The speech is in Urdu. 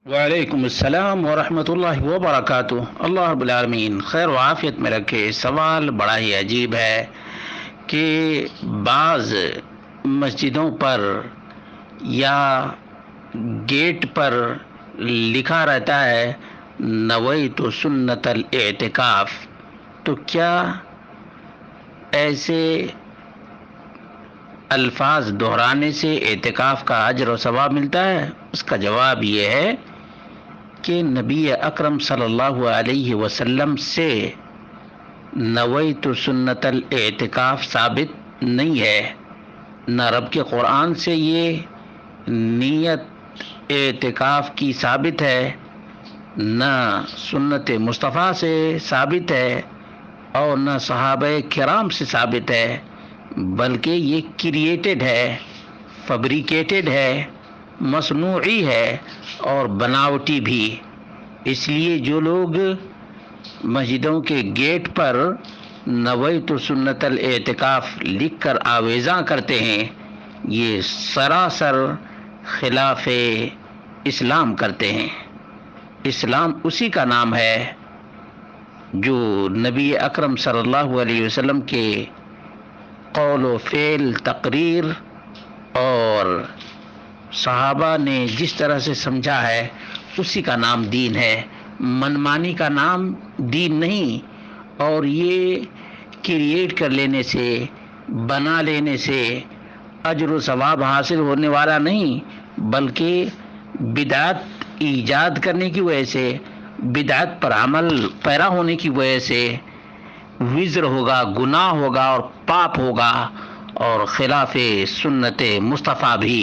وعلیکم السلام ورحمۃ اللہ وبرکاتہ۔ اللہ رب العالمین خیر و عافیت میں رکھے۔ سوال بڑا ہی عجیب ہے کہ بعض مسجدوں پر یا گیٹ پر لکھا رہتا ہے نویت سنت الاعتکاف، تو کیا ایسے الفاظ دہرانے سے اعتکاف کا اجر و ثواب ملتا ہے؟ اس کا جواب یہ ہے کہ نبی اکرم صلی اللہ علیہ وسلم سے نویت سنت الاعتکاف ثابت نہیں ہے، نہ رب کے قرآن سے یہ نیت اعتکاف کی ثابت ہے، نہ سنت مصطفیٰ سے ثابت ہے، اور نہ صحابہ کرام سے ثابت ہے، بلکہ یہ کریٹڈ ہے، فیبریکیٹڈ ہے، مصنوعی ہے اور بناوٹی بھی۔ اس لیے جو لوگ مسجدوں کے گیٹ پر نویت سنت الاعتکاف لکھ کر آویزاں کرتے ہیں، یہ سراسر خلاف اسلام کرتے ہیں۔ اسلام اسی کا نام ہے جو نبی اکرم صلی اللہ علیہ وسلم کے قول و فعل، تقریر اور صحابہ نے جس طرح سے سمجھا ہے اسی کا نام دین ہے۔ منمانی کا نام دین نہیں، اور یہ کریٹ کر لینے سے، بنا لینے سے اجر و ثواب حاصل ہونے والا نہیں، بلکہ بدعت ایجاد کرنے کی وجہ سے، بدعت پر عمل پیرا ہونے کی وجہ سے وزر ہوگا، گناہ ہوگا اور پاپ ہوگا، اور خلاف سنت مصطفیٰ بھی۔